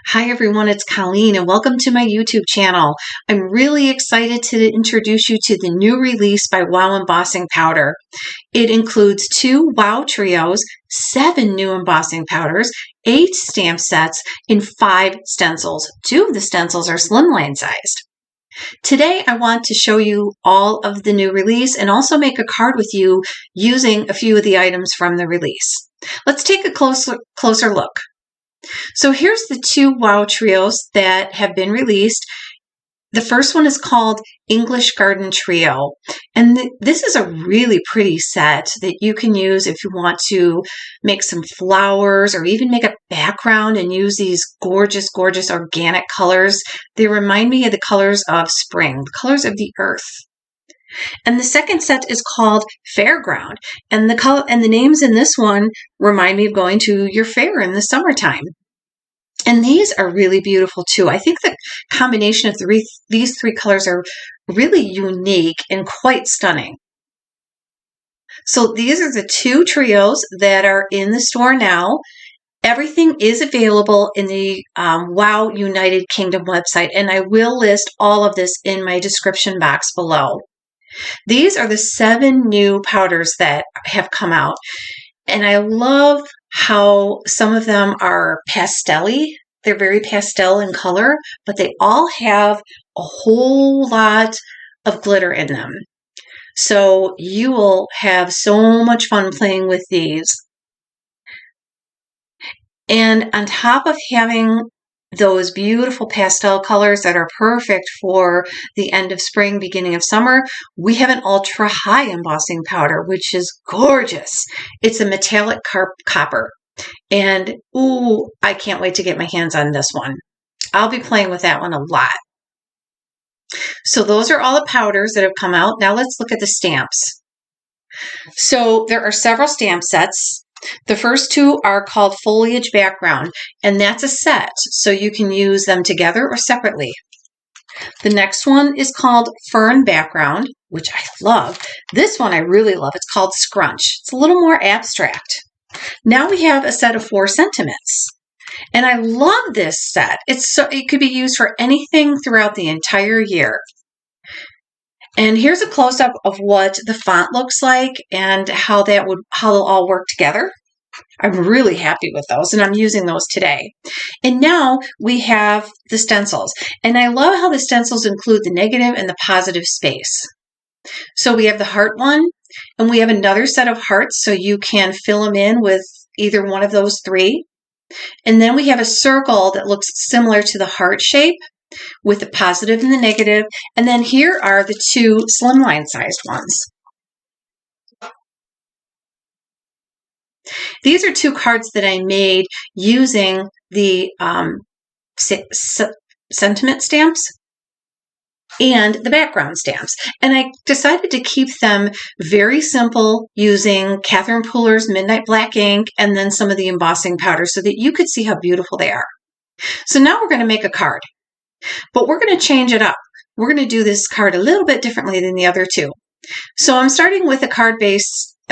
Hi everyone, it's Colleen and welcome to my YouTube channel. I'm really excited to introduce you to the new release by Wow Embossing Powder. It includes 2 Wow Trios, 7 new embossing powders, 8 stamp sets, and 5 stencils. 2 of the stencils are slimline sized. Today I want to show you all of the new release and also make a card with you using a few of the items from the release. Let's take a closer look. So here's the 2 Wow Trios that have been released. The first one is called English Garden Trio. And this is a really pretty set that you can use if you want to make some flowers or even make a background and use these gorgeous, gorgeous organic colors. They remind me of the colors of spring, the colors of the earth. And the second set is called Fairground. And the names in this one remind me of going to your fair in the summertime. And these are really beautiful too. I think the combination of these 3 colors are really unique and quite stunning. So these are the 2 trios that are in the store now. Everything is available in the Wow United Kingdom website, and I will list all of this in my description box below. These are the 7 new powders that have come out. And I love how some of them are pastel-y. They're very pastel in color, but they all have a whole lot of glitter in them. So you will have so much fun playing with these. And on top of having those beautiful pastel colors that are perfect for the end of spring, beginning of summer, we have an ultra high embossing powder, which is gorgeous. It's a metallic copper. And ooh, I can't wait to get my hands on this one. I'll be playing with that one a lot. So those are all the powders that have come out. Now let's look at the stamps. So there are several stamp sets. The first 2 are called Foliage Background, and that's a set, so you can use them together or separately. The next one is called Fern Background, which I love. This one I really love. It's called Scrunch. It's a little more abstract. Now we have a set of 4 sentiments, and I love this set. It could be used for anything throughout the entire year. And here's a close-up of what the font looks like and how they'll all work together. I'm really happy with those, and I'm using those today. And now we have the stencils. And I love how the stencils include the negative and the positive space. So we have the heart one, and we have another set of hearts, so you can fill them in with either one of those 3. And then we have a circle that looks similar to the heart shape, with the positive and the negative. And then here are the 2 slimline sized ones. These are 2 cards that I made using the sentiment stamps and the background stamps. And I decided to keep them very simple using Catherine Pooler's Midnight Black ink and then some of the embossing powder so that you could see how beautiful they are. So now we're going to make a card. But we're going to change it up. We're going to do this card a little bit differently than the other 2. So I'm starting with a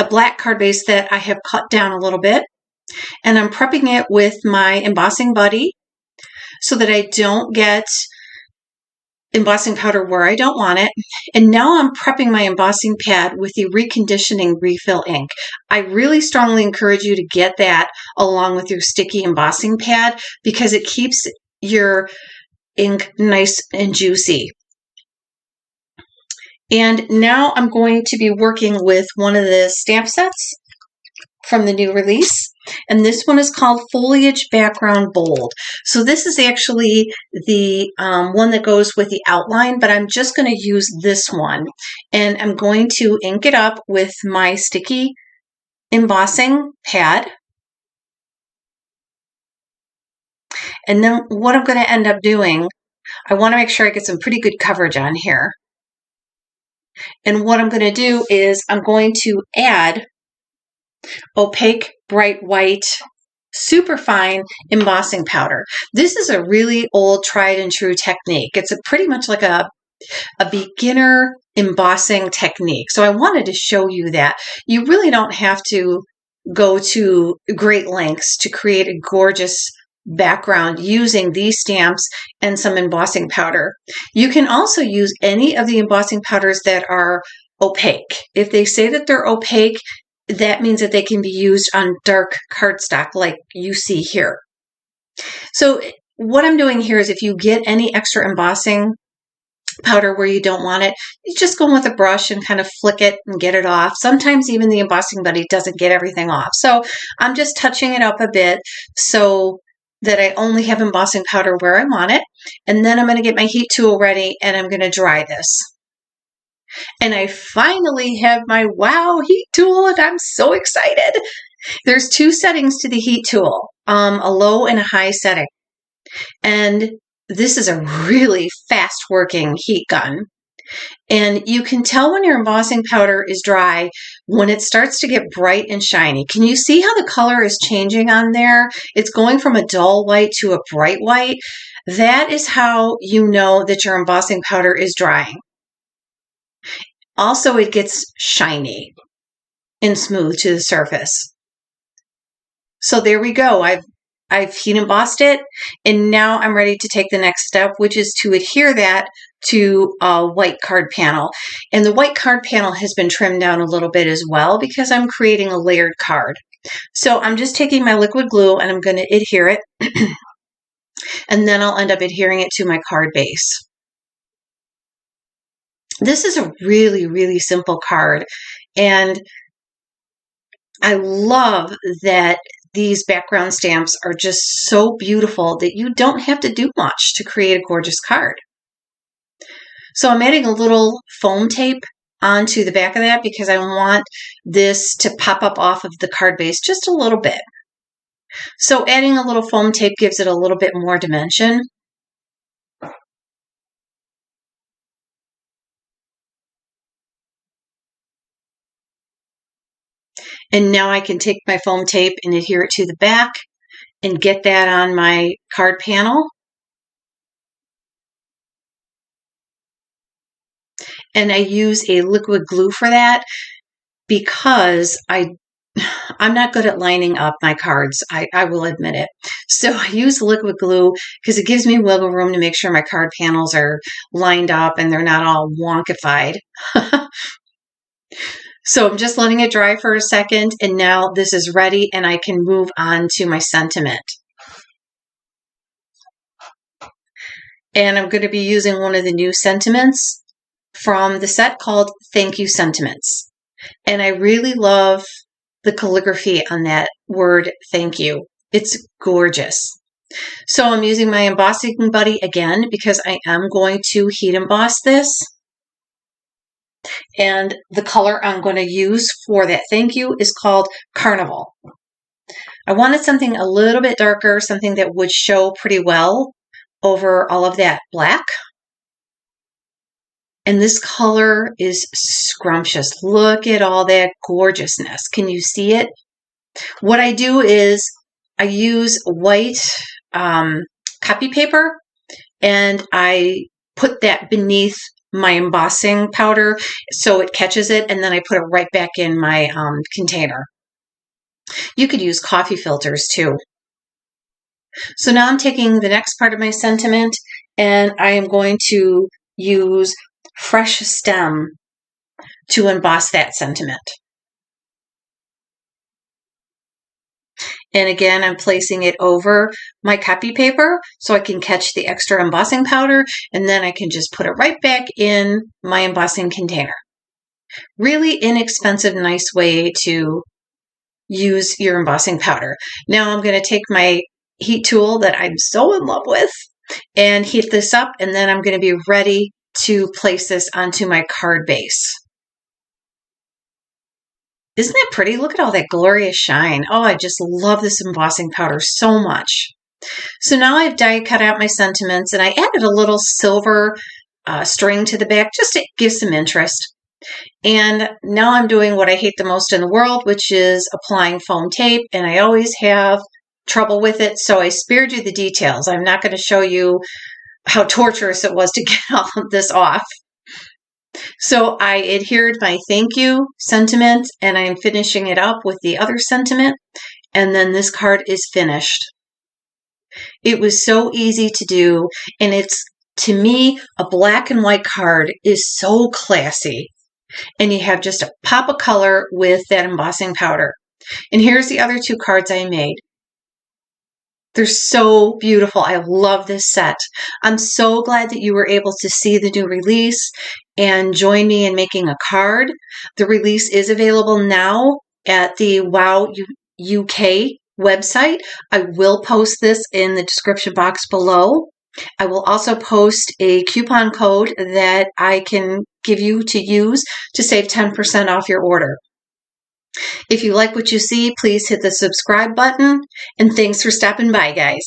black card base that I have cut down a little bit. And I'm prepping it with my embossing buddy so that I don't get embossing powder where I don't want it. And now I'm prepping my embossing pad with the reconditioning refill ink. I really strongly encourage you to get that along with your sticky embossing pad because it keeps your ink nice and juicy. And now I'm going to be working with one of the stamp sets from the new release. And this one is called Foliage Background Bold. So this is actually the one that goes with the outline, but I'm just going to use this one. And I'm going to ink it up with my sticky embossing pad. And then what I'm going to end up doing, I want to make sure I get some pretty good coverage on here. And what I'm going to do is I'm going to add opaque, bright white, super fine embossing powder. This is a really old, tried and true technique. It's pretty much like a beginner embossing technique. So I wanted to show you that. You really don't have to go to great lengths to create a gorgeous background using these stamps and some embossing powder. You can also use any of the embossing powders that are opaque. If they say that they're opaque, that means that they can be used on dark cardstock like you see here. So what I'm doing here is if you get any extra embossing powder where you don't want it, you just go in with a brush and kind of flick it and get it off. Sometimes even the embossing buddy doesn't get everything off. So I'm just touching it up a bit so that I only have embossing powder where I want it. And then I'm going to get my heat tool ready and I'm going to dry this. And I finally have my wow heat tool and I'm so excited. There's two settings to the heat tool, a low and a high setting. And this is a really fast working heat gun. And you can tell when your embossing powder is dry when it starts to get bright and shiny. Can you see how the color is changing on there? It's going from a dull white to a bright white. That is how you know that your embossing powder is drying. Also, it gets shiny and smooth to the surface. So there we go. I've heat embossed it, and now I'm ready to take the next step, which is to adhere that to a white card panel. And the white card panel has been trimmed down a little bit as well because I'm creating a layered card. So I'm just taking my liquid glue and I'm going to adhere it, and then I'll end up adhering it to my card base. This is a really, really simple card, and I love that these background stamps are just so beautiful that you don't have to do much to create a gorgeous card. So I'm adding a little foam tape onto the back of that because I want this to pop up off of the card base just a little bit. So adding a little foam tape gives it a little bit more dimension. And now I can take my foam tape and adhere it to the back and get that on my card panel. And I use a liquid glue for that because I'm not good at lining up my cards. I will admit it. So I use liquid glue because it gives me wiggle room to make sure my card panels are lined up and they're not all wonkified. So I'm just letting it dry for a second, and now this is ready and I can move on to my sentiment. And I'm going to be using one of the new sentiments from the set called Thank You Sentiments. And I really love the calligraphy on that word thank you. It's gorgeous. So I'm using my embossing buddy again because I am going to heat emboss this. And the color I'm going to use for that thank you is called Carnival. I wanted something a little bit darker, something that would show pretty well over all of that black. And this color is scrumptious. Look at all that gorgeousness. Can you see it? What I do is I use white copy paper and I put that beneath my embossing powder so it catches it, and then I put it right back in my container. You could use coffee filters too. So now I'm taking the next part of my sentiment and I am going to use fresh stem to emboss that sentiment. And again, I'm placing it over my copy paper so I can catch the extra embossing powder, and then I can just put it right back in my embossing container. Really inexpensive, nice way to use your embossing powder. Now I'm going to take my heat tool that I'm so in love with and heat this up, and then I'm going to be ready to place this onto my card base. Isn't it pretty? Look at all that glorious shine. Oh, I just love this embossing powder so much. So now I've die cut out my sentiments, and I added a little silver string to the back just to give some interest. And now I'm doing what I hate the most in the world, which is applying foam tape, and I always have trouble with it, so I spared you the details. I'm not going to show you how torturous it was to get all of this off. So I adhered my thank you sentiment, and I'm finishing it up with the other sentiment, and then this card is finished. It was so easy to do, and it's, to me, a black and white card is so classy. And you have just a pop of color with that embossing powder. And here's the other two cards I made. They're so beautiful. I love this set. I'm so glad that you were able to see the new release and join me in making a card. The release is available now at the WOW UK website. I will post this in the description box below. I will also post a coupon code that I can give you to use to save 10% off your order. If you like what you see, please hit the subscribe button, and thanks for stopping by, guys.